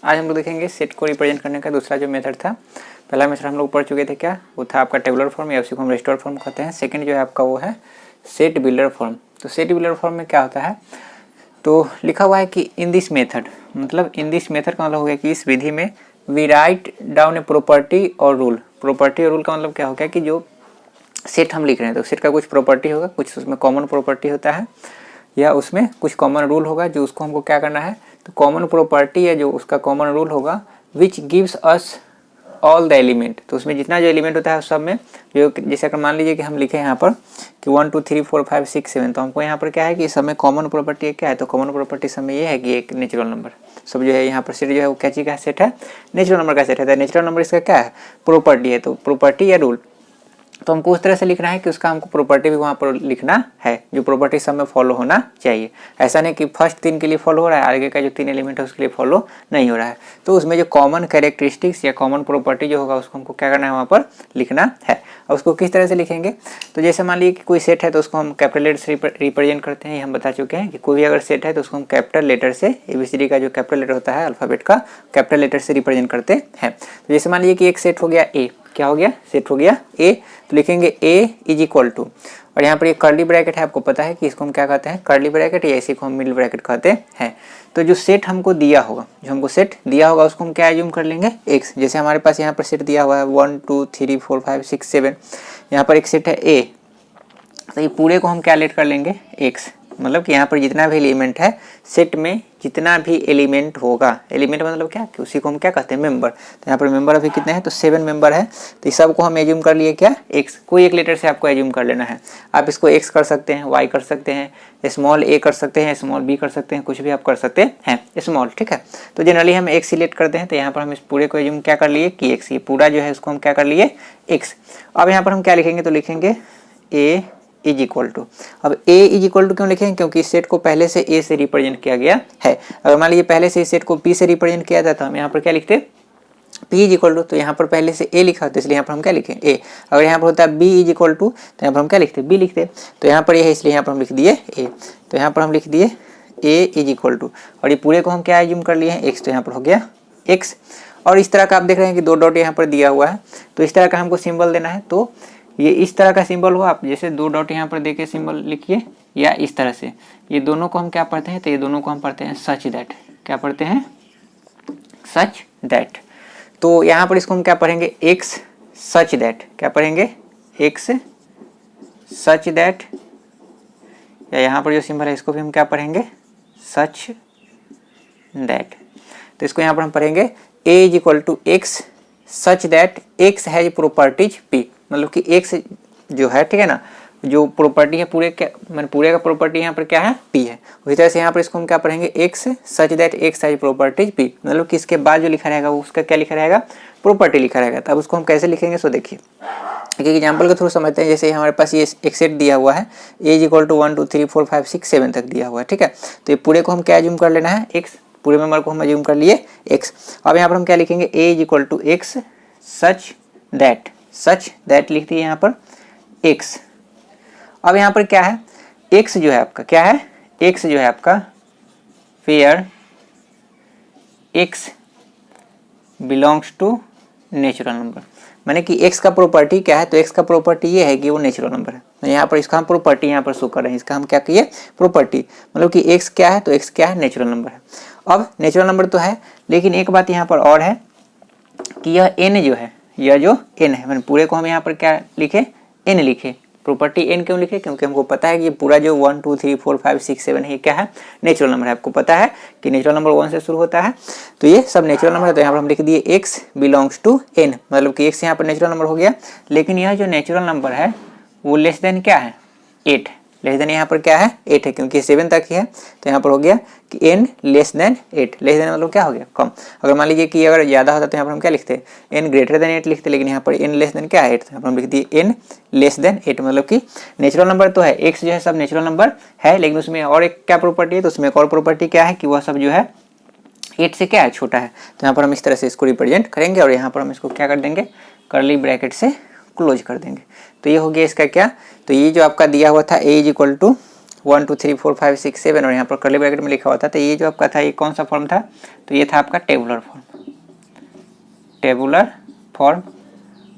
आज हम लोग देखेंगे सेट को रिप्रेजेंट करने का दूसरा जो मेथड था। पहला मेथड हम लोग पढ़ चुके थे, क्या वो था आपका टेबुलर फॉर्म या उसी को हम रेस्टोर फॉर्म कहते हैं। सेकंड जो है आपका वो है सेट बिल्डर फॉर्म। तो सेट बिल्डर फॉर्म में क्या होता है, तो लिखा हुआ है कि इन दिस मेथड, मतलब इन दिस मेथड का मतलब हो गया कि इस विधि में we write down a property और रूल। प्रॉपर्टी और रूल का मतलब क्या हो गया कि जो सेट हम लिख रहे हैं तो सेट का कुछ प्रॉपर्टी होगा, कुछ उसमें कॉमन प्रॉपर्टी होता है या उसमें कुछ कॉमन रूल होगा जो उसको हमको क्या करना है। तो कॉमन प्रॉपर्टी या जो उसका कॉमन रूल होगा which gives us all the element. तो उसमें जितना जो एलिमेंट होता है उस सब में जो, जैसे अगर मान लीजिए कि हम लिखे यहाँ पर कि 1 2 3 4 5 6 7, तो हमको यहाँ पर क्या है कि इस सब में कॉमन प्रॉपर्टी क्या है। तो कॉमन प्रॉपर्टी सब में ये है कि एक नेचुरल नंबर सब जो है यहाँ पर सेट जो है वो क्या चीज़ का सेट है, नेचुरल नंबर का सेट है। नेचुरल नंबर इसका क्या है, प्रॉपर्टी है। तो प्रॉपर्टी या रूल तो हमको उस तरह से लिखना है कि उसका हमको प्रॉपर्टी भी वहाँ पर लिखना है, जो प्रॉपर्टी सब में फॉलो होना चाहिए। ऐसा नहीं कि फर्स्ट 3 के लिए फॉलो हो रहा है, आगे का जो 3 एलिमेंट है उसके लिए फॉलो नहीं हो रहा है। तो उसमें जो कॉमन कैरेक्टरिस्टिक्स या कॉमन प्रॉपर्टी जो होगा उसको हमको क्या करना है, वहाँ पर लिखना है। और उसको किस तरह से लिखेंगे, तो जैसे मान लीजिए कि कोई सेट है तो उसको हम कैपिटल लेटर से रिप्रेजेंट करते हैं। ये हम बता चुके हैं कि कोई भी अगर सेट है तो उसको हम कैपिटल लेटर से, ABCD का जो कैपिटल लेटर होता है अल्फ़ाबेट का, कैपिटल लेटर से रिप्रेजेंट करते हैं। तो जैसे मान लीजिए कि एक सेट हो गया ए, क्या हो गया, सेट हो गया ए, तो लिखेंगे ए इज इक्वल टू, और यहाँ पर ये कर्ली ब्रैकेट है, आपको पता है कि इसको हम क्या कहते हैं, कर्ली ब्रैकेट, या इसी को हम मिडिल ब्रैकेट कहते हैं। तो जो सेट हमको दिया होगा, जो हमको सेट दिया होगा उसको हम क्या एज्यूम कर लेंगे, एक्स। जैसे हमारे पास यहाँ पर सेट दिया हुआ है 1 2 3 4 5 6 7, यहाँ पर एक सेट है ए, तो ये पूरे को हम क्या लेट कर लेंगे, एक्स। मतलब कि यहाँ पर जितना भी एलिमेंट है सेट में, जितना भी एलिमेंट होगा, एलिमेंट मतलब क्या कि उसी को हम क्या कहते हैं, मेंबर। तो यहाँ पर मेंबर अभी कितने हैं, तो 7 मेंबर है। तो इस सब को हम एज्यूम कर लिए क्या, एक्स। कोई एक लेटर से आपको एज्यूम कर लेना है। आप इसको एक्स कर सकते हैं, वाई कर सकते हैं, स्मॉल ए कर सकते हैं, स्मॉल बी कर सकते हैं, कुछ भी आप कर सकते हैं स्मॉल, ठीक है। तो जनरली हम एक्स सिलेक्ट करते हैं, तो यहाँ पर हम इस पूरे को एज्यूम क्या कर लिए कि एक्स। ये पूरा जो है उसको हम क्या कर लिए, एक्स। अब यहाँ पर हम क्या लिखेंगे, तो लिखेंगे ए इज इक्वल टू। अब ए इज इक्वल टू क्यों लिखेंगे, क्योंकि इस सेट को पहले से ए से रिप्रेजेंट किया गया है। अगर मान लीजिए पहले से इस सेट को पी से रिप्रेजेंट किया जाता, हम यहाँ पर क्या लिखते, पी इज इक्वल टू, तो यहाँ पर पहले से ए लिखा होता है इसलिए यहाँ पर हम क्या लिखें, ए। अगर यहाँ पर होता है बी इज इक्वल टू, तो यहाँ पर हम क्या लिखते, बी लिखते। तो यहाँ पर ये है इसलिए यहाँ पर हम लिख दिए ए। तो यहाँ पर हम लिख दिए ए इज इक्वल टू, और ये पूरे को हम क्या एज्यूम कर लिए हैं, एक्स। तो यहाँ पर हो गया एक्स। और इस तरह का आप देख रहे हैं कि 2 डॉट यहाँ पर दिया हुआ है, तो इस तरह का हमको सिंबल देना है। तो ये इस तरह का सिंबल हो, आप जैसे 2 डॉट यहाँ पर देके सिंबल लिखिए, या इस तरह से। ये दोनों को हम क्या पढ़ते हैं, तो ये दोनों को हम पढ़ते हैं सच दैट। क्या पढ़ते हैं, सच दैट। तो यहाँ पर इसको हम क्या पढ़ेंगे, एक्स सच दैट। क्या पढ़ेंगे, एक्स सच दैट, या यहाँ पर जो सिंबल है इसको भी हम क्या पढ़ेंगे, सच दैट। तो इसको यहाँ पर हम पढ़ेंगे A is equal to X such that X has properties P. मतलब कि एक्स जो है, ठीक है ना, जो प्रॉपर्टी है पूरे क्या, मतलब पूरे का प्रॉपर्टी यहाँ पर क्या है, पी है। उसी तरह से यहाँ पर इसको हम क्या पढ़ेंगे, x such that X has properties P. मतलब कि इसके बाद जो लिखा रहेगा वो उसका क्या लिखा रहेगा, प्रॉपर्टी लिखा रहेगा। तब उसको हम कैसे लिखेंगे, सो देखिए एक एग्जाम्पल के थ्रू समझते हैं। जैसे हमारे पास ये एक सेट दिया हुआ है, ए इज इक्वल टू 1 2 3 4 5 6 7 तक दिया हुआ है, ठीक है। तो ये पूरे को हम क्या एज्यूम कर लेना है, एक्स। पूरे मेंबर को हम एज्यूम कर लिए एक्स। अब यहाँ पर हम क्या लिखेंगे, A is equal to X such that, such that लिख दिए यहाँ पर एक्स। अब यहाँ पर क्या है, एक्स जो है आपका क्या है, एक्स जो है आपका where X belongs to natural number. माने कि एक्स का प्रॉपर्टी क्या है, तो एक्स का प्रॉपर्टी ये है कि वो नेचुरल नंबर है। तो यहाँ पर इसका हम प्रॉपर्टी यहाँ पर शो कर रहे हैं, इसका हम क्या किए, प्रॉपर्टी। मतलब कि एक्स क्या है, तो एक्स क्या है, नेचुरल नंबर है। अब नेचुरल नंबर तो है, लेकिन एक बात यहाँ पर और है कि यह एन जो है, यह जो एन है, मैंने पूरे को हम यहाँ पर क्या लिखे, एन लिखे। प्रॉपर्टी एन क्यों लिखे, क्योंकि हमको पता है कि ये पूरा जो 1 2 3 4 5 6 7 है ये क्या है, नेचुरल नंबर है। आपको पता है कि नेचुरल नंबर 1 से शुरू होता है, तो ये सब नेचुरल नंबर है। तो यहाँ पर हम लिख दिए एक्स बिलोंग्स टू एन, मतलब कि एक्स यहाँ पर नेचुरल नंबर हो गया। लेकिन यह जो नेचुरल नंबर है वो लेस देन क्या है, 8। लेस देन यहाँ पर क्या है, 8 है, क्योंकि 7 तक ही है। तो यहाँ पर हो गया कि n less than 8। Less than मतलब क्या हो गया, कम। अगर मान लीजिए कि अगर ज़्यादा होता तो यहाँ पर हम क्या लिखते, n ग्रेटर देन 8 लिखते, लेकिन यहाँ पर n लेस देन क्या है, 8। तो यहाँ पर हम लिख दिए n लेस देन 8। मतलब कि नेचुरल नंबर तो है, x जो है सब नेचुरल नंबर है, लेकिन उसमें और एक क्या प्रॉपर्टी है, तो उसमें एक और प्रॉपर्टी क्या है कि वह सब जो है 8 से क्या है, छोटा है। तो यहाँ पर हम इस तरह से इसको रिप्रेजेंट करेंगे, और यहाँ पर हम इसको क्या कर देंगे, कर्ली ब्रैकेट से क्लोज कर देंगे। तो ये हो गया इसका क्या, तो ये जो आपका दिया हुआ था ए इज इक्वल टू 1 2 3 4 5 6 7 और यहाँ पर कर्ली ब्रैकेट में लिखा हुआ था। तो ये जो आपका था ये कौन सा फॉर्म था, तो ये था आपका टेबुलर फॉर्म, टेबुलर फॉर्म।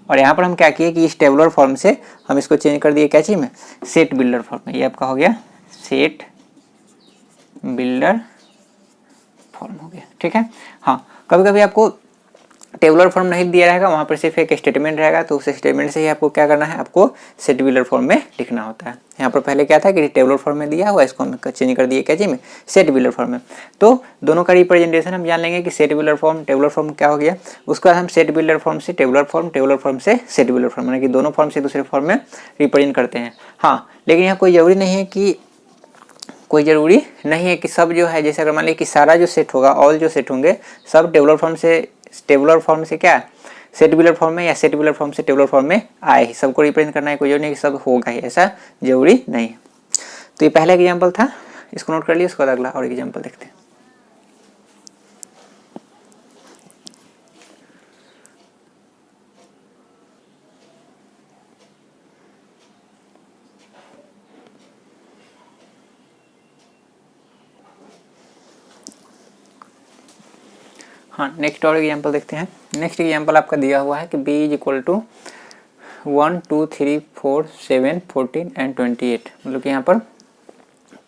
और यहाँ पर हम क्या किए कि इस टेबुलर फॉर्म से हम इसको चेंज कर दिए क्या चीज में, सेट बिल्डर फॉर्म में। ये आपका हो गया सेट बिल्डर फॉर्म हो गया, ठीक है। हाँ, कभी कभी आपको टेबुलर फॉर्म नहीं दिया रहेगा, वहाँ पर सिर्फ एक स्टेटमेंट रहेगा, तो उस स्टेटमेंट से ही आपको क्या करना है, आपको सेट बिल्डर फॉर्म में लिखना होता है। यहाँ पर पहले क्या था कि टेबुलर फॉर्म में दिया हुआ, इसको हम चेंज कर दिए क्या चीज में, सेट बिल्डर फॉर्म में। तो दोनों का रिप्रेजेंटेशन हम जान लेंगे कि set builder form, tabular form क्या हो गया। उसके बाद हम सेट बिल्डर फॉर्म से टेबुलर फॉर्म, टेबुलर फॉर्म से सेट बिल्डर फॉर्म, यानी कि दोनों फॉर्म से दूसरे फॉर्म में रिप्रेजेंट करते हैं। हाँ, लेकिन यहाँ कोई ज़रूरी नहीं है कि सब जो है, जैसे अगर मान लीजिए कि सारा जो सेट होगा, ऑल जो सेट होंगे सब टेबुलर फॉर्म से क्या सेट बिल्डर फॉर्म में या सेट बिल्डर फॉर्म से टेबुलर फॉर्म में आए ही, सबको रिप्रेजेंट करना है, कोई जरूरी नहीं कि सब होगा ही, ऐसा जरूरी नहीं है। तो ये पहला एग्जाम्पल था, इसको नोट कर लिया। उसके बाद अगला और एग्जाम्पल देखते हैं। हाँ, नेक्स्ट और एग्जाम्पल देखते हैं। नेक्स्ट एग्जाम्पल आपका दिया हुआ है कि b is equal to 1 2 3 4 7 14 and 28। मतलब कि यहाँ पर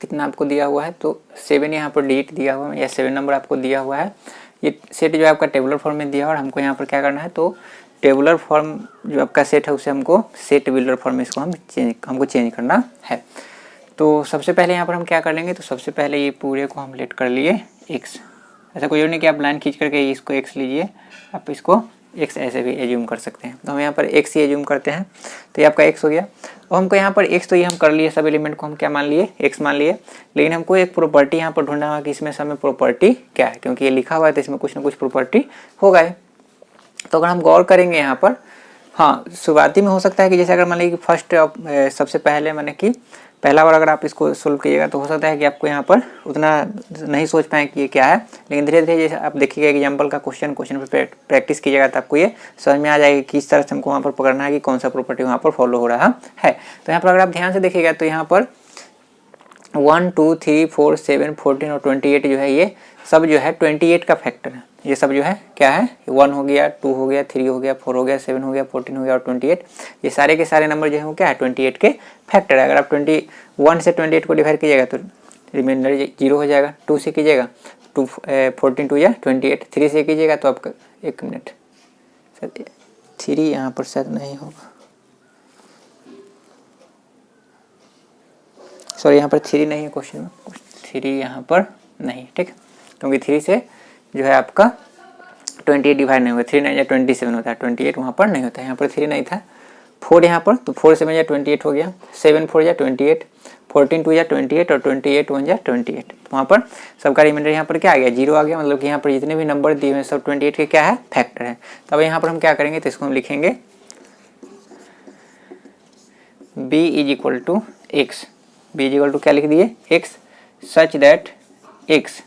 कितना आपको दिया हुआ है, तो 7 यहाँ पर डिजिट दिया हुआ है या 7 नंबर आपको दिया हुआ है। ये सेट जो है आपका टेबुलर फॉर्म में दिया है और हमको यहाँ पर क्या करना है, तो टेबुलर फॉर्म जो आपका सेट है उसे हमको सेट बिल्डर फॉर्म में इसको हमको चेंज करना है। तो सबसे पहले यहाँ पर हम क्या कर लेंगे, तो सबसे पहले ये पूरे को हम लेट कर लिए x। ऐसा कोई नहीं कि आप लाइन खींच करके इसको x लीजिए, आप इसको x ऐसे भी एज्यूम कर सकते हैं। तो हम यहाँ पर x ही एज्यूम करते हैं, तो ये आपका x हो गया। और हमको यहाँ पर x तो ये हम कर लिए, सब एलिमेंट को हम क्या मान लिए, x मान लिए। लेकिन हमको एक प्रॉपर्टी यहाँ पर ढूंढना होगा कि इसमें सब में प्रॉपर्टी क्या है, क्योंकि ये लिखा हुआ है तो इसमें कुछ ना कुछ प्रॉपर्टी होगा ही। तो अगर हम गौर करेंगे यहाँ पर, हाँ, शुरुआती में हो सकता है कि जैसे अगर मान लीजिए कि फर्स्ट सबसे पहले मैंने कि पहला बार अगर आप इसको सोल्व कीजिएगा तो हो सकता है कि आपको यहाँ पर उतना नहीं सोच पाए कि ये क्या है। लेकिन धीरे धीरे जैसे आप देखिएगा एग्जाम्पल का क्वेश्चन पर प्रैक्टिस कीजिएगा तो आपको ये समझ में आ जाएगा कि किस तरह से हमको वहाँ पर पकड़ना है कि कौन सा प्रॉपर्टी वहाँ पर फॉलो हो रहा है। तो यहाँ पर अगर आप ध्यान से देखिएगा तो यहाँ पर 1 2 3 4 7 14 और 28 जो है ये सब जो है 28 का फैक्टर है। ये सब जो है क्या है, 1 हो गया, 2 हो गया, 3 हो गया, 4 हो गया, 7 हो गया, 14 हो गया और 28, ये सारे के सारे नंबर जो है वो क्या है 28 के फैक्टर है। अगर आप 21 से 28 को डिवाइड कीजिएगा तो रिमाइंडर 0 हो जाएगा। 2 से कीजिएगा 14 2 या 28, 3 से कीजिएगा तो आपका 1 मिनट सर 3 यहाँ पर शायद नहीं होगा, सॉरी यहाँ पर 3 नहीं है क्वेश्चन में, 3 यहाँ पर नहीं, ठीक, क्योंकि 3 से जो है आपका 28 डिवाइड नहीं हुआ, 3 9 या 27 होता है, 28 वहाँ पर नहीं होता है। यहाँ पर 3 नहीं था, 4 यहाँ पर, तो 4 7 या 28 हो गया, 7 4 या 28, 14 2 या 28 और 28 1 या 28, तो वहाँ पर सबका रिमाइंडर यहाँ पर क्या आ गया 0 आ गया। मतलब कि यहाँ पर जितने भी नंबर दिए हुए हैं सब 28 के क्या है फैक्टर है। तो अब यहाँ पर हम क्या करेंगे, तो इसको हम लिखेंगे b is equal to X, b is equal to क्या लिख दिए x, सच दैट x,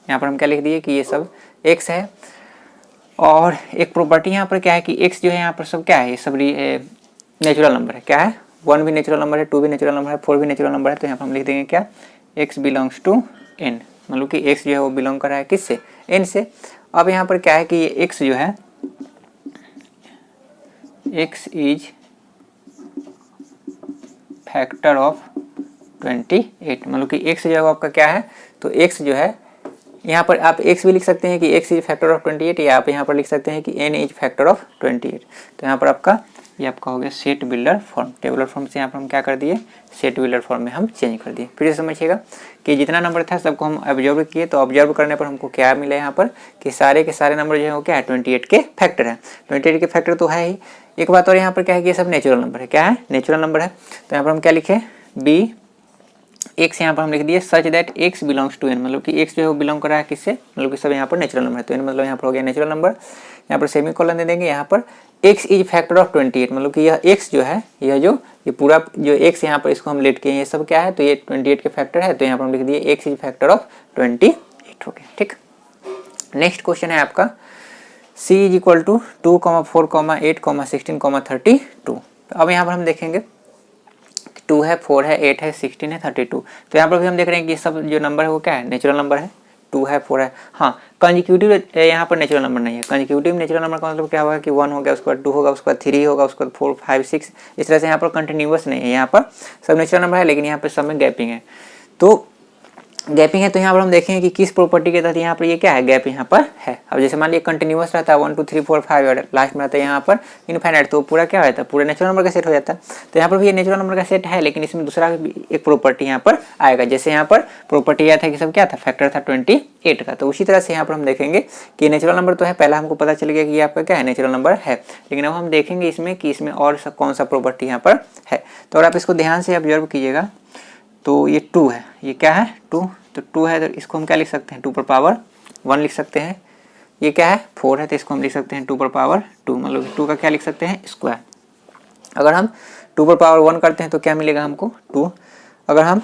यहाँ पर हम क्या लिख दिए कि ये सब x है। और एक प्रॉपर्टी यहाँ पर क्या है कि x जो है यहाँ पर सब क्या है, ये सब नेचुरल नंबर है। क्या है, 1 भी नेचुरल नंबर है, 2 भी नेचुरल नंबर है, 4 भी नेचुरल नंबर है। तो यहाँ पर हम लिख देंगे क्या, x बिलोंग्स टू n, मतलब कि x जो है वो बिलोंग कर रहा है किससे, n से। अब यहाँ पर क्या है कि ये x जो है, x इज फैक्टर ऑफ 28, मतलब कि x जो है आपका क्या है, तो x जो है यहाँ पर आप x भी लिख सकते हैं कि x इज फैक्टर ऑफ 28, या आप यहाँ पर लिख सकते हैं कि n इज फैक्टर ऑफ 28। तो यहाँ पर आपका ये आपका हो गया set builder form, tabular form से यहाँ पर हम क्या कर दिए, सेट बिल्डर फॉर्म में हम चेंज कर दिए। फिर से समझिएगा कि जितना नंबर था सबको हम ऑब्जर्व किए, तो ऑब्जर्व करने पर हमको क्या मिला यहाँ पर कि सारे के सारे नंबर जो है वो क्या है 28 के फैक्टर है। 28 के फैक्टर तो है ही। एक बात और यहाँ पर क्या है कि ये सब नेचुरल नंबर है। क्या है, नेचुरल नंबर है। तो यहाँ पर हम क्या लिखे, b x यहाँ पर हम लिख दिए such that x belongs to n, मतलब कि x जो है वो बिलोंग कर रहा है किससे, मतलब कि सब यहाँ पर नेचुरल नंबर है। तो n मतलब यहाँ पर हो गया नेचुरल नंबर। यहाँ पर सेमी कॉलन दे देंगे, यहाँ पर x इज फैक्टर ऑफ 28, मतलब कि यह x जो है, यह जो ये पूरा जो x यहाँ पर इसको हम लेट किए, ये सब क्या है, तो ये 28 के फैक्टर है। तो यहाँ पर हम लिख दिए x इज फैक्टर ऑफ 28 हो गया, ठीक। नेक्स्ट क्वेश्चन है आपका c इज इक्वल टू 2, 4, 8, 16, 32। अब यहाँ पर हम देखेंगे 2 है, 4 है, 8 है, 16 है, 32। तो यहाँ पर भी हम देख रहे हैं कि सब जो नंबर है वो क्या है, नेचुरल नंबर है। 2 है, 4 है। हाँ, कंजिक्यूटिव यहाँ पर नेचुरल नंबर नहीं है। कंजिक्यूटिव नेचुरल नंबर का मतलब क्या होगा कि 1 हो गया, उसके बाद 2 होगा, उसके बाद 3 होगा, उसके बाद 4, 5, 6, इस तरह से यहाँ पर कंटिन्यूअस नहीं है। यहाँ पर सब नेचुरल नंबर है, लेकिन यहाँ पर सब में गैपिंग है। तो गैपिंग है तो यहाँ पर हम देखेंगे कि किस प्रॉपर्टी के तहत यहाँ पर ये क्या है, गैप यहाँ पर है। अब जैसे मान लीजिए कंटिन्यूअस रहता है 1 2 3 4 5 और लास्ट में रहता है यहाँ पर इनफाइनाइट, तो पूरा क्या हो जाता है, पूरा नेचुरल नंबर का सेट हो जाता है। तो यहाँ पर भी ये नेचुरल नंबर का सेट है, लेकिन इसमें दूसरा एक प्रॉपर्टी यहाँ पर आएगा। जैसे यहाँ पर प्रॉपर्टी यह था कि सब क्या था, फैक्टर था 28 का। तो उसी तरह से यहाँ पर हम देखेंगे कि नेचुरल नंबर तो है, पहला हमको पता चल गया कि ये आपका क्या है, नेचुरल नंबर है। लेकिन अब हम देखेंगे इसमें कि इसमें और कौन सा प्रॉपर्टी यहाँ पर है। तो अगर आप इसको ध्यान से ऑब्जर्व कीजिएगा तो ये 2 है, ये क्या है 2, तो 2 है तो इसको हम क्या लिख सकते हैं, 2 पर पावर 1 लिख सकते हैं। ये क्या है 4 है तो इसको हम लिख सकते हैं 2 पर पावर 2, मतलब 2 का क्या लिख सकते हैं, स्क्वायर। अगर हम 2 पर पावर 1 करते हैं तो क्या मिलेगा हमको 2। अगर हम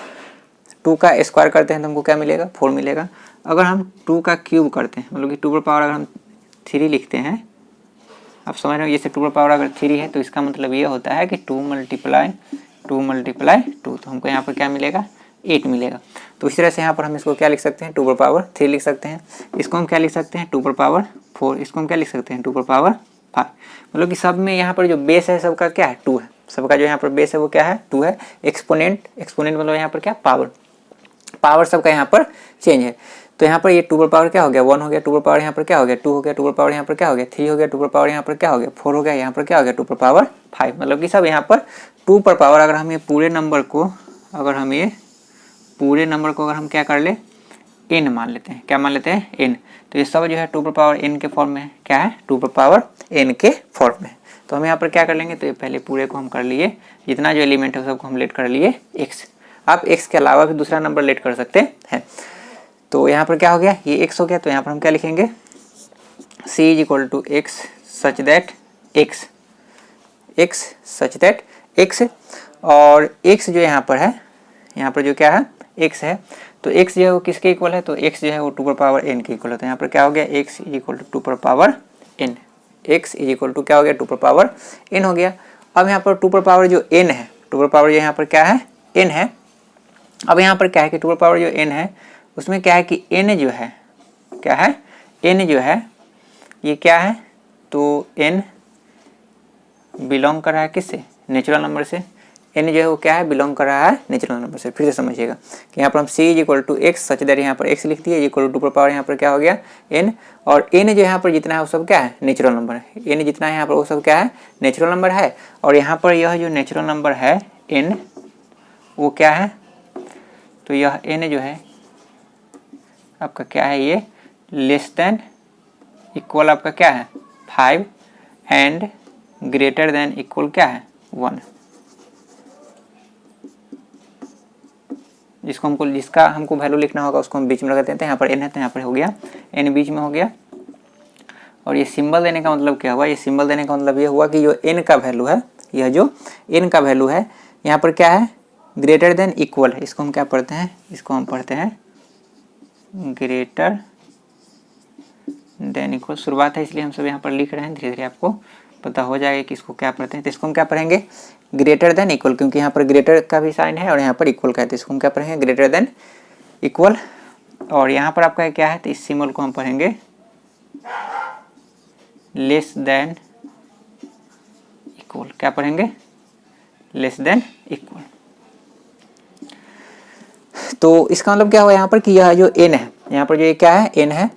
2 का स्क्वायर करते हैं तो हमको क्या मिलेगा, 4 मिलेगा। अगर हम 2 का क्यूब करते हैं, मतलब कि 2 पर पावर अगर हम 3 लिखते हैं, आप समझ रहे हो, जैसे 2 पर पावर अगर 3 है तो इसका मतलब ये होता है कि 2 मल्टीप्लाई 2, तो हमको यहाँ पर क्या मिलेगा, 8 मिलेगा। तो इस तरह से यहाँ पर हम इसको क्या लिख सकते हैं, 2 पर पावर 3 लिख सकते हैं। इसको हम क्या लिख सकते हैं, 2 पर पावर 4, इसको हम क्या लिख सकते हैं, 2 पर पावर 5। मतलब कि सब में यहाँ पर जो बेस है सबका क्या है, 2 है। सबका जो यहाँ पर बेस है वो क्या है, 2 है। एक्सपोनेंट मतलब यहाँ पर क्या, पावर सबका यहाँ पर चेंज है। तो यहाँ पर ये 2 पर पावर क्या हो गया, 1 हो गया, 2 पर पावर यहाँ पर क्या हो गया, 2 हो गया, 2 पर पावर यहाँ पर क्या हो गया, 3 हो गया, 2 पर पावर यहाँ पर क्या हो गया, 4 हो गया, यहाँ पर क्या हो गया, 2 पर पावर 5। मतलब कि सब यहाँ पर 2 पर पावर, अगर हम ये पूरे नंबर को अगर हम क्या कर ले, n मान लेते हैं। क्या मान लेते हैं, n। तो ये सब जो है 2 पर पावर n के फॉर्म में है। क्या है, 2 पर पावर n के फॉर्म में। तो हम यहाँ पर क्या कर लेंगे, तो ये पहले पूरे को हम कर लिए, जितना जो एलिमेंट है सबको हम लेट कर लिए x। आप x के अलावा भी दूसरा नंबर लेट कर सकते हैं। तो यहाँ पर क्या हो गया, ये x हो गया। तो यहाँ पर हम क्या लिखेंगे, c = x such that x, और x जो यहाँ पर है, यहाँ पर जो क्या है x है, तो x जो है वो किसके इक्वल है, तो x जो है वो 2 पर पावर n के इक्वल है। तो यहाँ पर क्या हो गया, x = 2 पर पावर n, x = क्या हो गया, 2 पर पावर n हो गया। अब यहाँ पर 2 पर पावर जो n है, 2 पर पावर जो यहाँ पर क्या है, n है। अब यहाँ पर क्या है कि 2 पर पावर जो n है उसमें क्या है कि n जो है, क्या है, n जो है ये क्या है, तो n बिलोंग कर रहा है किससे, नेचुरल नंबर से। n जो है वो क्या है, बिलोंग कर रहा है नेचुरल नंबर से। फिर से समझिएगा कि यहाँ पर हम c = x सच दैट यहाँ पर x लिख दिए, = 2 पर पावर यहाँ पर क्या हो गया n, और n जो यहाँ पर जितना है वो सब क्या है, नेचुरल नंबर है। n जितना है यहाँ पर वो सब क्या है, नेचुरल नंबर है। और यहाँ पर यह जो नेचुरल नंबर है n वो क्या है, तो यह n जो है आपका क्या है, ये लेस देन इक्वल आपका क्या है 5 एंड ग्रेटर देन इक्वल क्या है 1। जिसका हमको वैल्यू लिखना होगा उसको हम बीच में रख देते हैं। यहाँ पर n है तो यहाँ पर हो गया n बीच में हो गया। और ये सिंबल देने का मतलब क्या हुआ, ये सिंबल देने का मतलब ये हुआ कि जो n का वैल्यू है, यह जो n का वैल्यू है यहाँ पर क्या है, ग्रेटर देन इक्वल है। इसको हम क्या पढ़ते हैं, इसको हम पढ़ते हैं ग्रेटर देन इक्वल। शुरुआत है इसलिए हम सब यहाँ पर लिख रहे हैं, धीरे धीरे आपको पता हो जाएगा कि इसको क्या पढ़ते हैं। तो इसको हम क्या पढ़ेंगे, ग्रेटर देन इक्वल, क्योंकि यहाँ पर ग्रेटर का भी साइन है और यहाँ पर इक्वल का है। तो इसको हम क्या पढ़ेंगे, ग्रेटर देन इक्वल। और यहाँ पर आपका क्या है, तो इस सिंबल को हम पढ़ेंगे लेस देन इक्वल। क्या पढ़ेंगे, लेस देन इक्वल। तो इसका मतलब क्या हुआ यहाँ पर कि यह जो n है, यहाँ पर जो ये क्या है n है,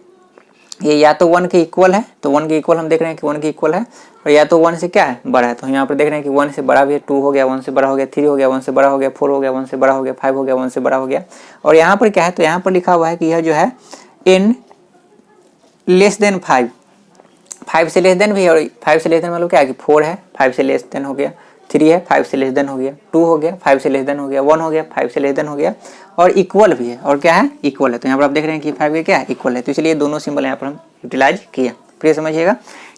ये या तो 1 के इक्वल है, तो 1 के इक्वल हम देख रहे हैं कि 1 के इक्वल है, और या तो 1 से क्या है, बड़ा है। तो हम यहाँ पर देख रहे हैं कि 1 से बड़ा भी है, 2 हो गया, 1 से बड़ा हो गया, 3 हो गया, 1 से बड़ा हो गया, 4 हो गया, 1 से बड़ा हो गया, 5 हो गया, 1 से बड़ा हो गया। और यहाँ पर क्या है, तो यहाँ पर लिखा हुआ है कि यह जो है n लेस देन 5, 5 से लेस देन भी, और 5 से लेस देन मतलब क्या है कि 4 है, 5 से लेस देन हो गया, 3 है, 5 से लेस देन हो गया, 2 हो गया, 5 से लेस देन हो गया, 1 हो गया, 5 से लेस देन हो गया, और इक्वल भी है। और क्या है, इक्वल है। तो यहाँ पर आप देख रहे हैं कि 5 के क्या है, इक्वल है। तो इसलिए दोनों सिंबल यहाँ पर हम यूटिलाइज किया। फिर समझिएगा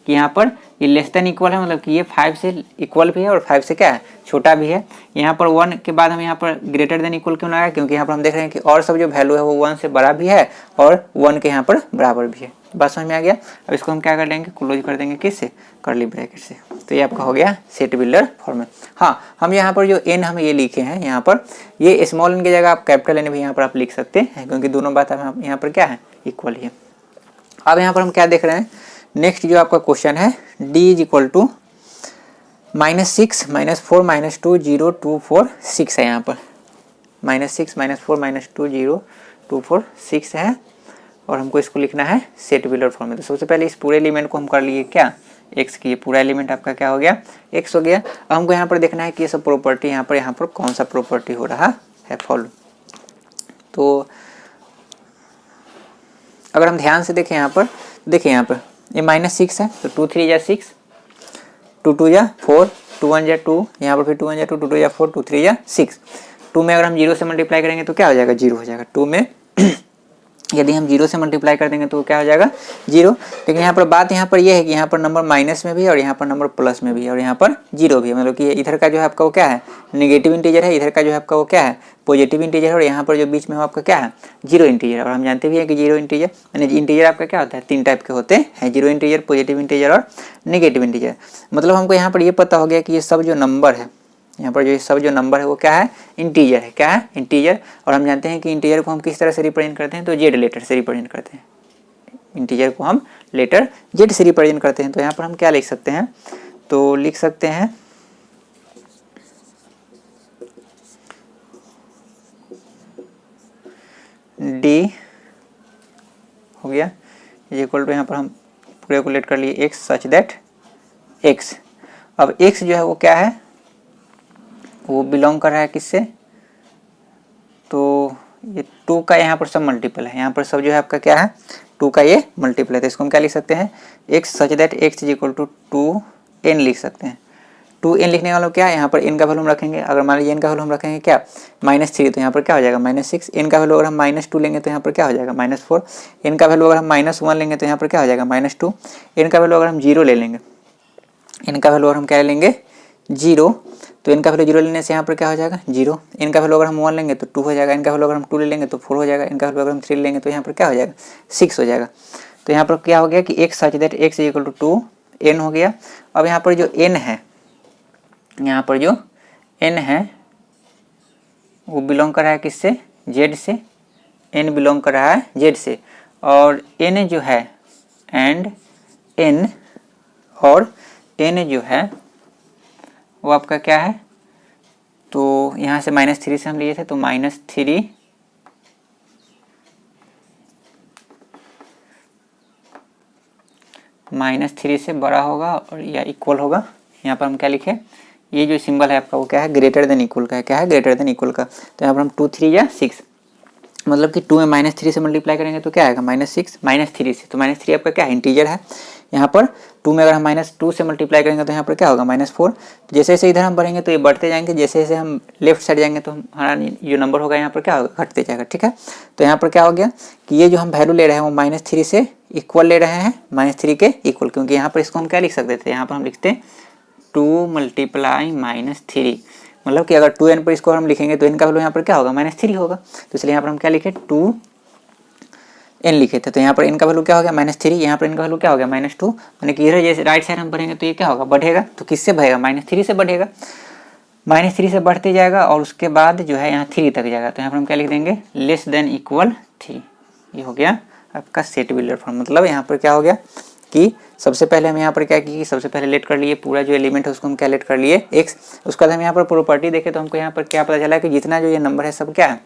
कि यहाँ पर ये लेस देन इक्वल है, मतलब कि ये 5 से इक्वल भी है और 5 से क्या है छोटा भी है। यहाँ पर 1 के बाद हम यहाँ पर ग्रेटर देन इक्वल क्यों लगाया, क्योंकि यहाँ पर हम देख रहे हैं कि और सब जो वैल्यू है वो 1 से बड़ा भी है और 1 के यहाँ पर बराबर भी है। बात समझ में आ गया। अब इसको हम क्या कर लेंगे, क्लोज कर देंगे किससे, कर्ली ब्रैकेट से। तो ये आपका हो गया सेट बिल्डर फॉर्म। हाँ, हम यहाँ पर जो एन हम ये लिखे हैं, यहाँ पर ये स्मॉल एन की जगह आप कैपिटल एन भी यहाँ पर आप लिख सकते हैं, क्योंकि दोनों बात हम यहाँ पर क्या है इक्वल ही है। अब यहाँ पर हम क्या देख रहे हैं, नेक्स्ट जो आपका क्वेश्चन है डी इज इक्वल टू -6 -4 -2 0 2 4 6 है। यहाँ पर -6 -4 -2 0 2 4 6 है और हमको इसको लिखना है सेट बिल्डर फॉर्म में। तो सबसे पहले इस पूरे एलिमेंट को हम कर लिए क्या, एक्स की, ये पूरा एलिमेंट आपका क्या हो गया एक्स हो गया। अब हमको यहाँ पर देखना है कि ये सब प्रॉपर्टी यहाँ पर कौन सा प्रॉपर्टी हो रहा है फॉलो। तो अगर हम ध्यान से देखें यहाँ पर, देखिए यहाँ पर ये -6 है, तो 2 3 जा 6, 2 2 जा 4, 2 1 जा 2, यहाँ पर फिर 2 1 जा 2, 2 2 जा 4, 2 3 जा 6। 2 में अगर हम 0 से मल्टीप्लाई करेंगे तो क्या हो जाएगा 0 हो जाएगा। 2 में यदि हम 0 से मल्टीप्लाई कर देंगे तो क्या हो जाएगा 0। लेकिन यहाँ पर बात यहाँ पर यह है कि यहाँ पर नंबर माइनस में भी है और यहाँ पर नंबर प्लस में भी है और यहाँ पर 0 भी है, मतलब कि इधर का जो है आपका वो क्या है नेगेटिव इंटीजर है, इधर का जो है आपका वो क्या है पॉजिटिव इंटीजर है और यहाँ पर जो बीच में हो आपका क्या है 0 इंटीजर। और हम जानते भी हैं कि 0 इंटीजर यानी इंटीजर आपका क्या होता है 3 टाइप के होते हैं, 0 इंटीजर, पॉजिटिव इंटीजर और नेगेटिव इंटीजर। मतलब हमको यहाँ पर ये पता हो गया कि ये सब जो नंबर है, यहाँ पर जो सब जो नंबर है वो क्या है इंटीजर है, क्या है इंटीजर। और हम जानते हैं कि इंटीजर को हम किस तरह से रिप्रेजेंट करते हैं, तो जेड लेटर से रिप्रेजेंट करते हैं। इंटीजर को हम लेटर जेड से रिप्रेजेंट करते हैं। तो यहाँ पर हम क्या लिख सकते हैं, तो लिख सकते हैं डी हो गया इज इक्वल टू, यहाँ पर हम पूरे को लेट कर लिए एक्स सच दैट एक्स। अब एक्स जो है वो क्या है, वो बिलोंग कर रहा है किससे, तो ये 2 का यहाँ पर सब मल्टीपल है, यहाँ पर सब जो है आपका क्या है 2 का ये मल्टीपल है। तो इसको हम क्या लिख सकते हैं X such that X is equal to 2n लिख सकते हैं। 2n लिखने का मतलब क्या है, यहाँ पर n का वैल्यू हम रखेंगे, अगर मान लीजिए n का वैल्यू हम रखेंगे क्या -3, तो यहाँ पर क्या हो जाएगा -6। n का वैल्यू अगर हम -2 लेंगे तो यहाँ पर क्या हो जाएगा -4। n का वैल्यू अगर हम -1 लेंगे तो यहाँ पर क्या हो जाएगा -2। n का वैल्यू अगर हम 0 ले लेंगे, n का वैल्यू अगर हम क्या लेंगे 0, तो n का वैल्यू 0 लेने से यहाँ पर क्या हो जाएगा 0। n का वैल्यू अगर हम 1 लेंगे तो 2 हो जाएगा, n का वैल्यू अगर हम 2 ले लेंगे तो 4 हो जाएगा, n का वैल्यू अगर हम 3 लेंगे तो यहाँ पर क्या हो जाएगा 6 हो जाएगा। तो यहाँ पर क्या हो गया कि x such that x equal to 2n हो गया। अब यहाँ पर जो n है, यहाँ पर जो n है वो बिलोंग कर रहा है किससे z से, n बिलोंग कर रहा है z से। और n जो है एंड n और n जो है वो आपका क्या है, तो यहाँ से -3 से हम लिए थे, तो -3 से बड़ा होगा और या इक्वल होगा। यहाँ पर हम क्या लिखे, ये जो सिंबल है आपका वो क्या है ग्रेटर देन इक्वल का है, क्या है ग्रेटर देन इक्वल का। तो यहाँ पर हम 2 3 या 6, मतलब कि 2 में -3 से मल्टीप्लाई करेंगे तो क्या आएगा -6 -3 से, तो -3 आपका क्या है इंटीजर है। यहाँ पर 2 में अगर हम -2 से मल्टीप्लाई करेंगे तो यहाँ पर क्या होगा -4। जैसे जैसे इधर हम बढ़ेंगे तो ये बढ़ते जाएंगे, जैसे जैसे हम लेफ्ट साइड जाएंगे तो हमारा जो नंबर होगा यहाँ पर क्या होगा घटते जाएगा, ठीक है। तो यहाँ पर क्या हो गया कि ये जो हम वैल्यू ले रहे हैं वो -3 से इक्वल ले रहे हैं, -3 के इक्वल, क्योंकि यहाँ पर इसको हम क्या लिख सकते थे, यहाँ पर हम लिखते 2 मल्टीप्लाई -3, मतलब कि अगर 2n पर इसको हम लिखेंगे तो n का वैल्यू यहाँ पर क्या होगा -3 होगा। तो इसलिए यहाँ पर हम क्या लिखे 2n लिखे थे, तो यहाँ पर n का वैल्यू क्या हो गया -3, यहाँ पर n का वैल्यू क्या हो गया -2, यानी कि इधर जैसे राइट साइड हम बढ़ेंगे तो ये क्या होगा बढ़ेगा, तो किससे बढ़ेगा -3 से बढ़ेगा, -3 से बढ़ते जाएगा और उसके बाद जो है यहाँ 3 तक जाएगा। तो यहाँ पर हम क्या लिख देंगे लेस देन इक्वल 3। ये हो गया आपका सेट बिल्डर फॉर्म। मतलब यहाँ पर क्या हो गया कि सबसे पहले हम यहाँ पर क्या की, सबसे पहले लेट कर लिए पूरा जो एलिमेंट है उसको हम क्या लेट कर लिए x। उसके बाद हम यहाँ पर प्रॉपर्टी देखे तो हमको यहाँ पर क्या पता चला कि जितना जो ये नंबर है सब क्या है,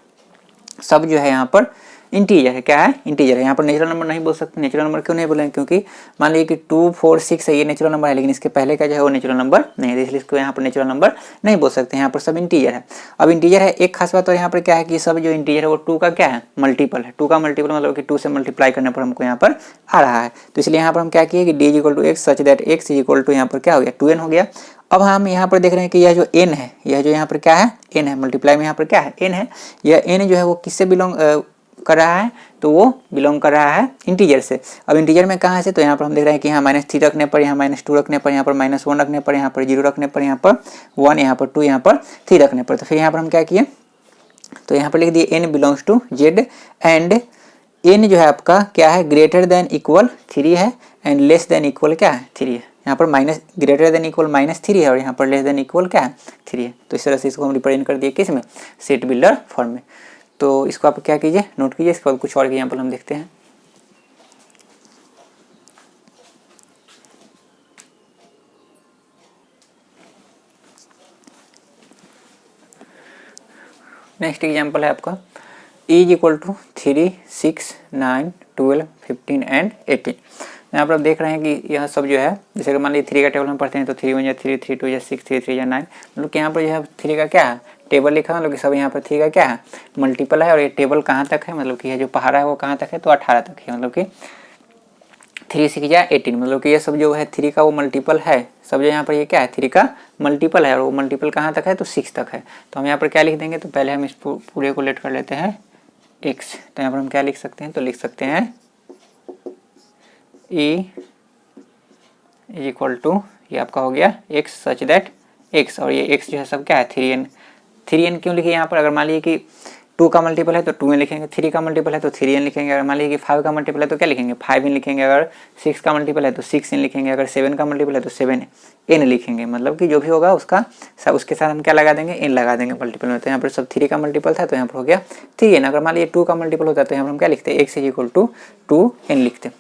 सब जो है यहाँ पर इंटीजर है, क्या है इंटीजर है। यहाँ पर नेचुरल नंबर नहीं बोल सकते, नेचुरल नंबर क्यों नहीं बोलेंगे, क्योंकि मान लीजिए कि 2 4 6 है ये नेचुरल नंबर है, लेकिन इसके पहले का जो है वो नेचुरल नंबर नहीं है, इसलिए इसको यहाँ पर नेचुरल नंबर नहीं बोल सकते, यहाँ पर सब इंटीजर है। अब इंटीजर है, एक खास बात और यहाँ पर क्या है कि सब जो इंटीजर है वो 2 का क्या है मल्टीपल है, 2 का मल्टीपल मतलब कि 2 से मल्टीप्लाई करने पर हमको यहाँ पर आ रहा है। तो इसलिए यहाँ पर हम क्या किए कि d equal to X such that X equal to यहाँ पर क्या हो गया 2n हो गया। अब हम यहाँ पर देख रहे हैं कि यह जो n है, यह जो यहाँ पर क्या है n है, मल्टीप्लाई में यहाँ पर क्या है n है, यह n जो है वो किससे बिलोंग कर रहा है तो वो बिलोंग कर रहा है इंटीजर से। अब इंटीजर में कहाँ से, तो यहाँ पर हम देख रहे हैं कि यहाँ -3 रखने पर, यहाँ -2 रखने पर, यहाँ पर -1 रखने पर, यहाँ पर 0 रखने पर, यहाँ पर 1, यहाँ पर 2, यहाँ पर 3 रखने पर। तो फिर यहाँ पर हम क्या किए, तो यहाँ पर लिख दिए n belongs to z and n जो है आपका क्या है, ग्रेटर देन इक्वल 3 है एंड लेस देन इक्वल क्या है 3 है। यहाँ पर ग्रेटर देन इक्वल -3 है और यहाँ पर लेस देन इक्वल क्या है 3 है। तो इस तरह से इसको हम रिप्रेजेंट कर दिए किस में, सेट बिल्डर फॉर्म में। तो इसको आप क्या कीजिए, नोट कीजिए। इसके बाद कुछ और एग्जाम्पल हम देखते हैं। नेक्स्ट एग्जाम्पल है आपका e = 3, 6, 9, 12, 15 एंड 18। यहाँ पर आप देख रहे हैं कि यह सब जो है, जैसे अगर मान लीजिए 3 का टेबल हम पढ़ते हैं तो 3 1 या 3, 3 2 या 6, 3 3 या 9, मतलब कि यहाँ पर जो है 3 का क्या है, टेबल लिखा है, मतलब कि सब यहाँ पर 3 का क्या है, मल्टीपल है। और ये टेबल कहाँ तक है, मतलब कि ये जो पहाड़ा है वो कहाँ तक है, तो 18 तक है। मतलब कि 3 6 या 18, मतलब कि ये सब जो है 3 का वो मल्टीपल है। सब जो यहाँ पर ये क्या है, 3 का मल्टीपल है और वो मल्टीपल कहाँ तक है, तो 6 तक है। तो हम यहाँ पर क्या लिख देंगे, तो पहले हम इस पूरे को लेट कर लेते हैं x। तो यहाँ पर हम क्या लिख सकते हैं, तो लिख सकते हैं e = ये आपका हो गया x सच दैट x, और ये x जो है सब क्या है 3n। 3n क्यों लिखे यहाँ पर, अगर मान लीजिए कि 2 का मल्टीपल है तो 2n लिखेंगे, 3 का मल्टीपल है तो 3n लिखेंगे, अगर मान लीजिए कि 5 का मल्टीपल है तो क्या लिखेंगे 5n लिखेंगे, अगर 6 का मल्टीपल है तो 6n लिखेंगे, अगर 7 का मल्टीपल है तो 7n लिखेंगे। मतलब कि जो भी होगा उसका सब उसके साथ हम क्या लगा देंगे, n लगा देंगे मल्टीपल में। तो यहाँ पर सब 3 का मल्टीपल था तो यहाँ पर हो गया 3n। अगर मान लीजिए 2 का मल्टीपल होता है तो यहाँ पर हम क्या लिखते हैं, x = 2n लिखते।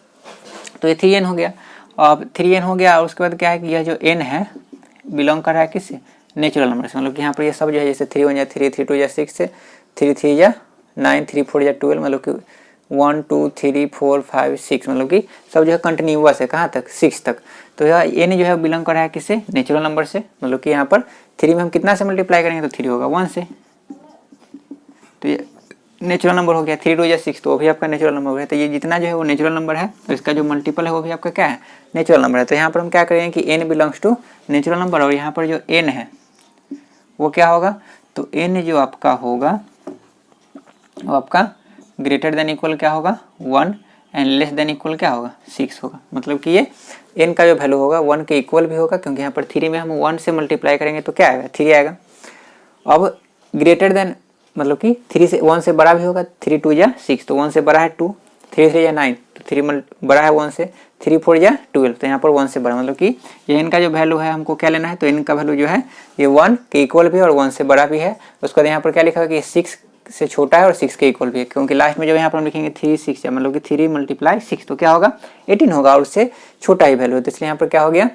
तो ये 3n हो गया। अब 3n हो गया और उसके बाद क्या है कि यह जो n है बिलोंग कर रहा है किससे, नेचुरल नंबर से। मतलब कि यहाँ पर ये सब जो है जैसे 3 1 या 3 3 2 या 6 से, 3 3 या 9, 3 4 या 12, मतलब कि 1 2 3 4 5 6, मतलब कि सब जो है कंटिन्यूअस है कहाँ तक, 6 तक। तो यह n जो है बिलोंग कर रहा है किससे, नेचुरल नंबर से। मतलब कि यहाँ पर 3 में हम कितना से मल्टीप्लाई करेंगे तो 3 होगा 1 से, तो ये नेचुरल नंबर हो गया। 3 2 या 6 तो वो भी आपका नेचुरल नंबर हो गया। तो ये जितना जो है वो नेचुरल नंबर है, तो इसका जो मल्टीपल है वो भी आपका क्या है, नेचुरल नंबर है। तो यहाँ पर हम क्या करेंगे कि n belongs to natural number, और यहाँ पर जो n है वो क्या होगा, तो n जो आपका होगा वो आपका ग्रेटर देन इक्वल क्या होगा 1 एंड लेस देन इक्वल क्या होगा 6 होगा। मतलब कि ये n का जो वैल्यू होगा 1 के इक्वल भी होगा, क्योंकि यहाँ पर 3 में हम 1 से मल्टीप्लाई करेंगे तो क्या आएगा 3 आएगा। अब ग्रेटर देन मतलब कि 3 से 1 से बड़ा भी होगा, 3 2 या 6, तो 1 से बड़ा है 2, 3 3 या 9, तो 3 बड़ा है 1 से, 3 4 या 12, तो यहाँ पर 1 से बड़ा। मतलब कि ये इनका जो वैल्यू है हमको क्या लेना है, तो इनका वैल्यू जो है ये 1 के इक्वल भी है और 1 से बड़ा भी है। उसके बाद यहाँ पर क्या लिखा है कि 6 से छोटा है और 6 के इक्वल भी है, क्योंकि लास्ट में जब यहाँ पर हम लिखेंगे 3 6 मतलब कि 3 × 6 तो क्या होगा 18 होगा, और उससे छोटा ही वैल्यू है। तो इसलिए यहाँ पर क्या हो गया,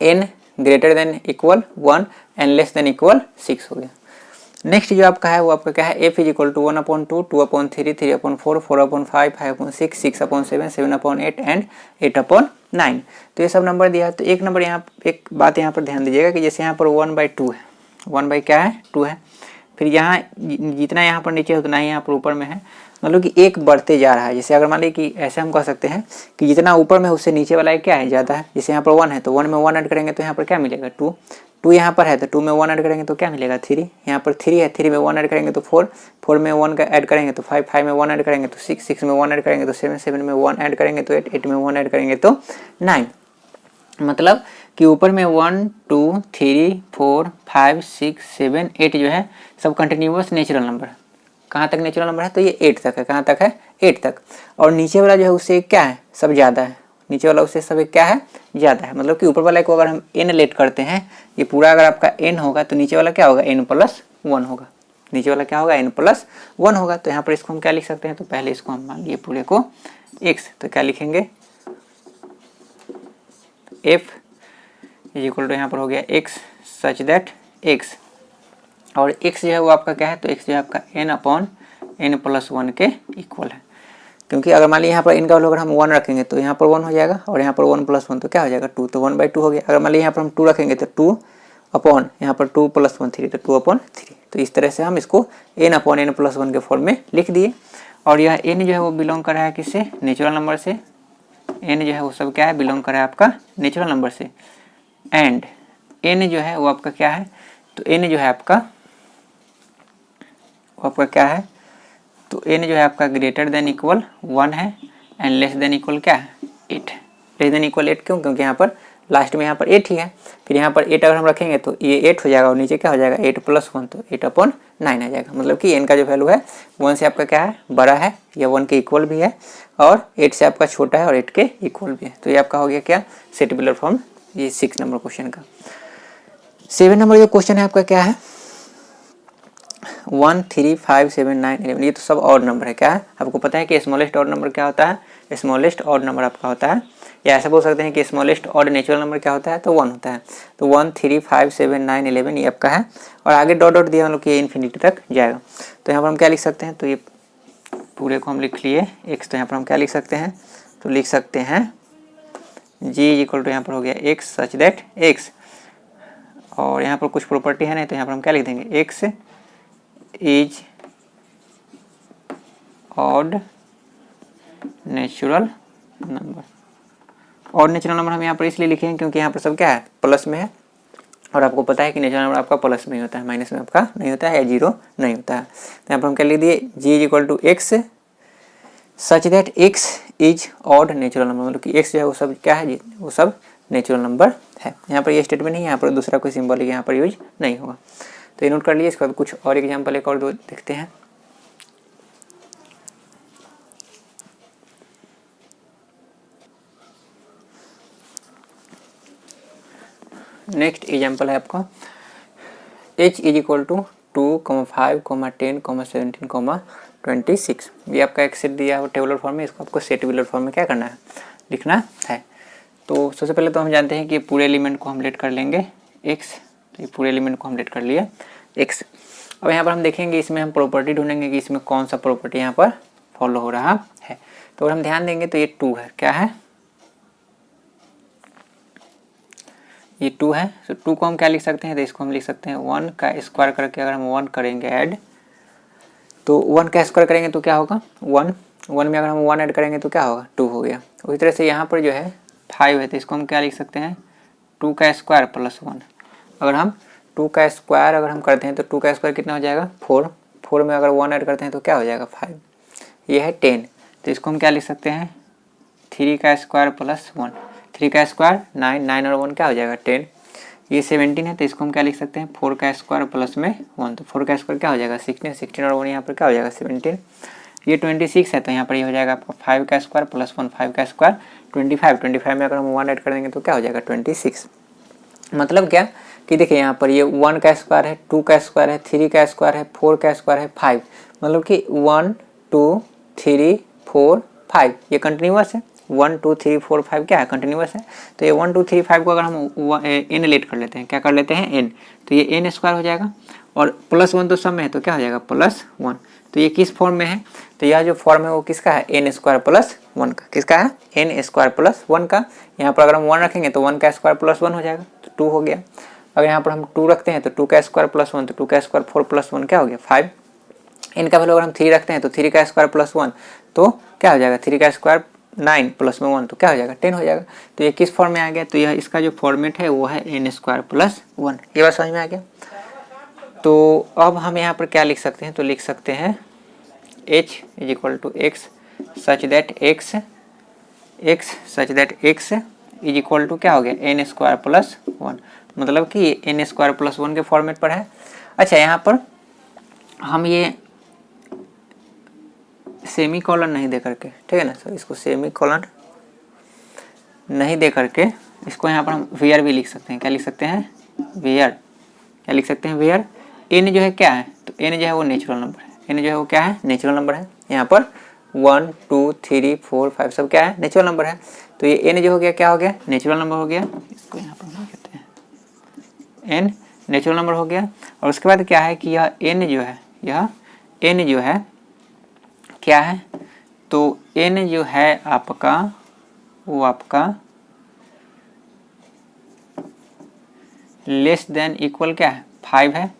n greater than equal 1 and less than equal 6 हो गया। नेक्स्ट जो आपका है वो आपका क्या है, f = 1/2, 2/3, 3/4, 4/5, 5/6, 6/7, 7/8 एंड 8/9। तो ये सब नंबर दिया है। तो एक नंबर यहाँ, एक बात यहाँ पर ध्यान दीजिएगा कि जैसे यहाँ पर 1/2 है, 1 क्या है 2 है, फिर यहाँ जितना यहाँ पर नीचे है उतना ही यहाँ पर ऊपर में है, मतलब कि एक बढ़ते जा रहा है। जैसे अगर मान लीजिए कि ऐसे हम कह सकते हैं कि जितना ऊपर में उससे नीचे वाला क्या है ज़्यादा है। जैसे यहाँ पर 1 है तो 1 में 1 ऐड करेंगे तो यहाँ पर क्या मिलेगा 2, 2 यहाँ पर है तो 2 में 1 ऐड करेंगे तो क्या मिलेगा 3, यहाँ पर 3 है, 3 में 1 ऐड करेंगे तो 4, 4 में 1 का ऐड करेंगे तो 5, 5 में 1 ऐड करेंगे तो 6, 6 में 1 ऐड करेंगे तो 7, 7 में 1 ऐड करेंगे तो 8, 8 में 1 ऐड करेंगे तो 9। मतलब कि ऊपर में 1 2 3 4 5 6 7 8 जो है सब कंटिन्यूअस नेचुरल नंबर है। कहाँ तक नेचुरल नंबर है, तो ये 8 तक है। कहाँ तक है 8 तक। और नीचे वाला जो है उससे क्या है सब ज़्यादा है, नीचे वाला उससे सब क्या है ज़्यादा है। मतलब कि ऊपर वाला को अगर हम n लेट करते हैं, ये पूरा अगर आपका n होगा तो नीचे वाला क्या होगा n+1 होगा, नीचे वाला क्या होगा n+1 होगा। तो यहाँ पर इसको हम क्या लिख सकते हैं, तो पहले इसको हम मान लिए पूरे को x, तो क्या लिखेंगे f = यहाँ पर हो गया x सच दैट x, और x जो है वो आपका क्या है, तो x जो है आपका n/n+1 के इक्वल है। क्योंकि अगर मान लीजिए यहाँ पर इनका अगर हम 1 रखेंगे तो यहाँ पर 1 हो जाएगा, और यहाँ पर 1+1 तो क्या हो जाएगा 2, तो 1/2 हो गया। अगर मान लीजिए यहाँ पर हम 2 रखेंगे तो 2 यहाँ पर 2 + 1 3, तो 2/3। तो इस तरह से हम इसको n/n+1 के फॉर्म में लिख दिए। और यह n जो है वो बिलोंग कर रहा है किससे, नेचुरल नंबर से। n जो है वो सब क्या है बिलोंग कर रहा है आपका नेचुरल नंबर से। एंड n जो है वो आपका क्या है, तो n जो है आपका वो आपका क्या है, तो n जो है आपका ग्रेटर देन इक्वल 1 है एंड लेस देन इक्वल क्या है 8 है। लेस देन इक्वल 8 क्यों? क्योंकि यहाँ पर लास्ट में यहाँ पर 8 ही है, फिर यहाँ पर 8 अगर हम रखेंगे तो ये 8 हो जाएगा और नीचे क्या हो जाएगा 8 + 1 तो 8/9 आ जाएगा। मतलब कि n का जो वैल्यू है 1 से आपका क्या है बड़ा है या 1 के इक्वल भी है और 8 से आपका छोटा है और 8 के इक्वल भी है। तो ये आपका हो गया क्या सेट बिल्डर फॉर्म, ये 6 नंबर क्वेश्चन का। 7 नंबर जो क्वेश्चन है आपका क्या है 1 3 5 7 9 11, ये तो सब ऑड नंबर है। क्या है आपको पता है कि स्मॉलेस्ट ऑड नंबर क्या होता है? स्मॉलेस्ट ऑड नंबर आपका होता है, या ऐसा बोल सकते हैं कि स्मॉलेस्ट ऑड नेचुरल नंबर क्या होता है? तो 1 होता है। तो 1 3 5 7 9 11 ये आपका है और आगे डॉट डॉट दिया हम लोग कि ये इन्फिनिटी तक जाएगा। तो यहाँ पर हम क्या लिख सकते हैं? तो ये पूरे को हम लिख लिए x, तो यहाँ पर हम क्या लिख सकते हैं? तो लिख सकते हैं g इक्वल टू यहाँ पर हो गया x सच दैट x, और यहाँ पर कुछ प्रॉपर्टी है नहीं तो यहाँ पर हम क्या लिख देंगे x is odd natural number. Odd natural number हम यहाँ पर इसलिए लिखे हैं क्योंकि यहाँ पर सब क्या है प्लस में है, और आपको पता है कि नेचुरल नंबर आपका प्लस में ही होता है, माइनस में आपका नहीं होता है या जीरो नहीं होता है। तो यहाँ पर हम क्या लिख दिए g is equal to X such that x is odd natural number, मतलब कि x जो है वो सब क्या है वो सब नेचुरल नंबर है। यहाँ पर ये स्टेटमेंट नहीं है, यहाँ पर दूसरा कोई सिंबल यहाँ पर यूज नहीं होगा। तो ये नोट कर लिए। इसके बाद कुछ और एग्जाम्पल एक और दो देखते हैं। नेक्स्ट एग्जाम्पल है आपका h इज इक्वल टू 2, 5, 10, 17, 26। ये आपका एक सेट दिया है टेबुलर फॉर्म में, इसको आपको सेट टेबुलर फॉर्म में क्या करना है लिखना है। तो सबसे पहले तो हम जानते हैं कि पूरे एलिमेंट को हम लेट कर लेंगे x, तो ये पूरे एलिमेंट को हम लेट कर लिए x। अब यहाँ पर हम देखेंगे इसमें हम प्रॉपर्टी ढूंढेंगे कि इसमें कौन सा प्रॉपर्टी यहाँ पर फॉलो हो रहा है। तो अगर हम ध्यान देंगे तो ये 2 है, क्या है ये 2 है। तो 2 को हम क्या लिख सकते हैं? तो इसको हम लिख सकते हैं 1 का स्क्वायर करके अगर हम 1 करेंगे ऐड, तो 1 का स्क्वायर करेंगे तो क्या होगा 1 में अगर हम 1 ऐड करेंगे तो क्या होगा 2 हो गया। उसी तरह से यहाँ पर जो है 5 है तो इसको हम क्या लिख सकते हैं 2 का स्क्वायर प्लस 1। अगर हम 2 का स्क्वायर अगर हम करते हैं तो 2 का स्क्वायर कितना हो जाएगा 4 में अगर 1 ऐड करते हैं तो क्या हो जाएगा 5, ये है 10। तो इसको हम क्या लिख सकते हैं 3 का स्क्वायर प्लस 1, 3 का स्क्वायर 9 और 1 क्या हो जाएगा 10। ये 17 है तो इसको हम क्या लिख सकते हैं 4 का स्क्वायर प्लस में 1, तो 4 का स्क्वायर क्या हो जाएगा 16 और 1 यहाँ पर क्या हो जाएगा 17। ये 26 है तो यहाँ पर ये हो जाएगा आपका 5 का स्क्वायर प्लस 1, 5 का स्क्वायर 25 में अगर हम 1 ऐड कर देंगे तो क्या हो जाएगा 26। मतलब क्या कि देखिए यहाँ पर ये 1 का स्क्वायर है, 2 का स्क्वायर है, 3 का स्क्वायर है, 4 का स्क्वायर है, 5, मतलब कि 1 2 3 4 5 ये कंटिन्यूअस है। 1 2 3 4 5 क्या है कंटिन्यूअस है। तो ये 1 2 3 5 को अगर हम n लेट कर लेते हैं, क्या कर लेते हैं n, तो ये n स्क्वायर हो जाएगा और प्लस 1 तो सब में है तो क्या हो जाएगा +1। तो ये किस फॉर्म में है? तो यह जो फॉर्म है वो किसका है n स्क्वायर प्लस 1 का। किसका है n स्क्वायर प्लस 1 का। यहाँ पर अगर हम 1 रखेंगे तो 1 का स्क्वायर प्लस 1 हो जाएगा तो 2 हो गया। अगर यहाँ पर हम 2 रखते हैं तो 2 का स्क्वायर प्लस 1, तो 2 का स्क्वायर 4 प्लस 1 क्या हो गया 5। n का वैल्यू अगर हम 3 रखते हैं तो 3 का स्क्वायर प्लस 1 तो क्या हो जाएगा 3 का स्क्वायर 9 प्लस में 1 तो क्या हो जाएगा 10 हो जाएगा। तो ये किस फॉर्म में आ गया? तो यह इसका जो फॉर्मेट है वो है n स्क्वायर प्लस 1। ये बात समझ में आ गया। तो अब हम यहाँ पर क्या लिख सकते हैं? तो लिख सकते हैं h is equal to x such that x is equal to क्या हो गया n स्क्वायर प्लस 1, मतलब कि n स्क्वायर प्लस 1 के फॉर्मेट पर है। अच्छा यहाँ पर हम ये सेमी कॉलन नहीं दे करके, ठीक है ना सर, इसको सेमी कॉलन नहीं दे करके इसको यहाँ पर हम वेयर भी लिख सकते हैं। क्या लिख सकते हैं वेयर, क्या लिख सकते हैं वेयर। n जो है क्या है? तो n जो है वो नेचुरल नंबर है, n जो है वो क्या है नेचुरल नंबर है। यहाँ पर 1 2 3 4 5 सब क्या है नेचुरल नंबर है। तो ये n जो हो गया क्या हो गया नेचुरल नंबर हो गया। इसको यहाँ पर हम कहते हैं n नेचुरल नंबर हो गया। और उसके बाद क्या है कि यह n जो है, यह n जो है क्या है? तो n जो है आपका वो आपका लेस देन इक्वल क्या है 5 है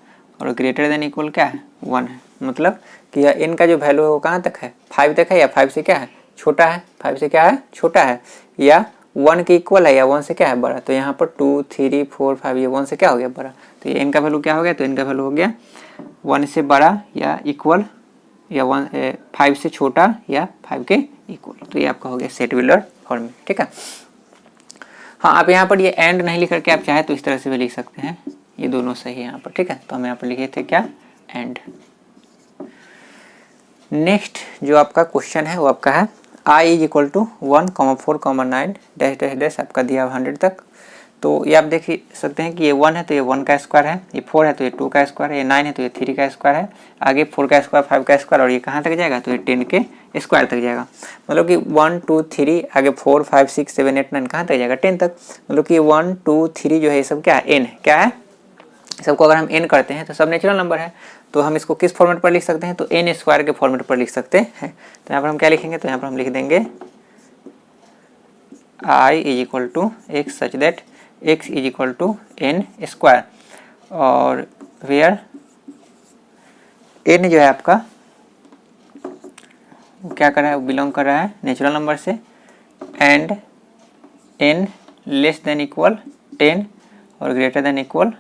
और ग्रेटर देन इक्वल क्या है 1 है। मतलब कि यह n का जो वैल्यू है वो कहाँ तक है 5 तक है या 5 से क्या है छोटा है, 5 से क्या है छोटा है, या 1 के इक्वल है या 1 से क्या है बड़ा। तो यहाँ पर 2 3 4 5 ये 1 से क्या हो गया बड़ा। तो ये n का वैल्यू क्या हो गया? तो n का वैल्यू हो गया 1 से बड़ा या इक्वल या 5 से छोटा या 5 के इक्वल। तो ये आपका हो गया सेट बिल्डर फॉर्म, ठीक है। हाँ, आप यहाँ पर ये एंड नहीं लिख करके आप चाहे तो इस तरह से भी लिख सकते हैं, ये दोनों सही है यहाँ पर, ठीक है। तो हम यहाँ पर लिखे थे क्या, एंड। नेक्स्ट जो आपका क्वेश्चन है वो आपका है i is equal to 1, 4, 9 dash dash dash आपका दिया 100 तक। तो ये आप देख सकते हैं कि ये 1 है तो ये 1 का स्क्वायर है, ये 4 है तो ये 2 का स्क्वायर है, ये 9 है तो ये 3 का स्क्वायर है, आगे 4 का स्क्वायर, 5 का स्क्वायर, और ये कहाँ तक जाएगा, तो ये 10 के स्क्वायर तक जाएगा। मतलब कि 1 2 3 आगे 4 5 6 7 8 9 कहाँ तक जाएगा, 10 तक। मतलब कि 1 2 3 जो है ये सब क्या है, n है, क्या है, सबको अगर हम n करते हैं तो सब नेचुरल नंबर है। तो हम इसको किस फॉर्मेट पर लिख सकते हैं, तो n स्क्वायर के फॉर्मेट पर लिख सकते हैं। तो यहाँ पर हम क्या लिखेंगे, तो यहाँ पर हम लिख देंगे i is equal to x such that x is equal to n square, और वेयर n जो है आपका क्या कर रहा है, बिलोंग कर रहा है नेचुरल नंबर से, and n less than equal 10 और ग्रेटर देन इक्वल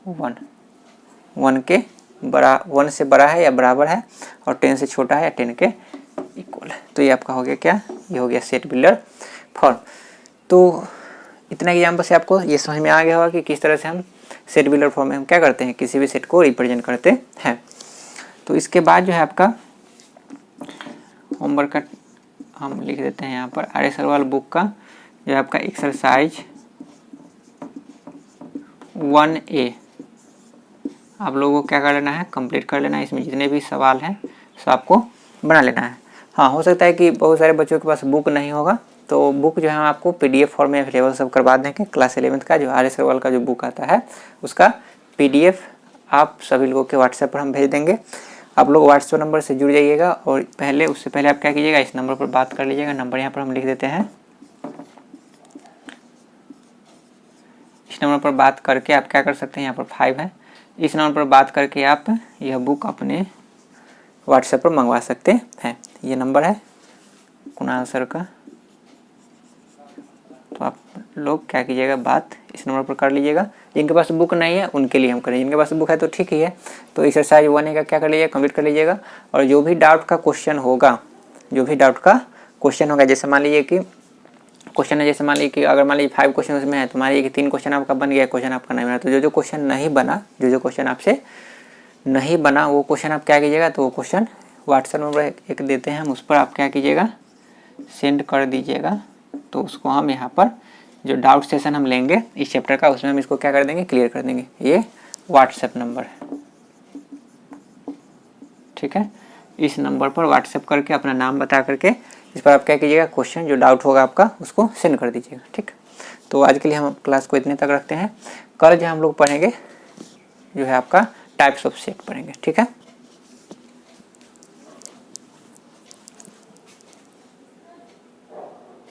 1 के बड़ा, 1 से बड़ा है या बराबर है, और 10 से छोटा है या 10 के इक्वल है। तो ये आपका हो गया क्या, ये हो गया सेट बिल्डर फॉर्म। तो इतना एग्जाम्पल से आपको ये समझ में आ गया होगा कि किस तरह से हम सेट बिल्डर फॉर्म में हम क्या करते हैं, किसी भी सेट को रिप्रेजेंट करते हैं। तो इसके बाद जो है आपका होमवर्क का हम लिख देते हैं यहाँ पर, आर सरवाल बुक का जो है आपका एक्सरसाइज 1A आप लोगों को क्या कर लेना है, कंप्लीट कर लेना है। इसमें जितने भी सवाल हैं सब आपको बना लेना है। हाँ, हो सकता है कि बहुत सारे बच्चों के पास बुक नहीं होगा, तो बुक जो है हम आपको PDF फॉर्म में अवेलेबल सब करवा देंगे। क्लास 11th का जो आर सरवाल का जो बुक आता है उसका PDF आप सभी लोगों के व्हाट्सएप पर हम भेज देंगे। आप लोग व्हाट्सएप नंबर से जुड़ जाइएगा, और उससे पहले आप क्या कीजिएगा, इस नंबर पर बात कर लीजिएगा। नंबर यहाँ पर हम लिख देते हैं, इस नंबर पर बात करके आप क्या कर सकते हैं, यहाँ पर 5 है, इस नंबर पर बात करके आप यह बुक अपने व्हाट्सएप पर मंगवा सकते हैं। ये नंबर है कुणाल सर का। तो आप लोग क्या कीजिएगा, बात इस नंबर पर कर लीजिएगा। जिनके पास बुक नहीं है उनके लिए हम करें, जिनके पास बुक है तो ठीक ही है। तो एक्सरसाइज 1A का क्या कर लीजिएगा, कंप्लीट कर लीजिएगा। और जो भी डाउट का क्वेश्चन होगा, जैसे मान लीजिए कि क्वेश्चन है, जैसे मान लीजिए कि अगर मान लीजिए 5 क्वेश्चन उसमें है, तो मान लीजिए कि 3 क्वेश्चन आपका बन गया, क्वेश्चन आपका नहीं बना। तो जो क्वेश्चन नहीं बना, जो क्वेश्चन आपसे नहीं बना वो क्वेश्चन आप क्या कीजिएगा, तो वो क्वेश्चन व्हाट्सएप नंबर एक देते हैं हम, उस पर आप क्या कीजिएगा, सेंड कर दीजिएगा। तो उसको हम यहाँ पर जो डाउट सेशन हम लेंगे इस चैप्टर का, उसमें हम इसको क्या कर देंगे, क्लियर कर देंगे। ये व्हाट्सएप नंबर है, ठीक है। इस नंबर पर व्हाट्सएप करके अपना नाम बता करके इस पर आप क्या कीजिएगा, क्वेश्चन जो डाउट होगा आपका उसको सेंड कर दीजिएगा, ठीक। तो आज के लिए हम क्लास को इतने तक रखते हैं। कल जो हम लोग पढ़ेंगे जो है आपका टाइप्स ऑफ सेट पढ़ेंगे, ठीक है।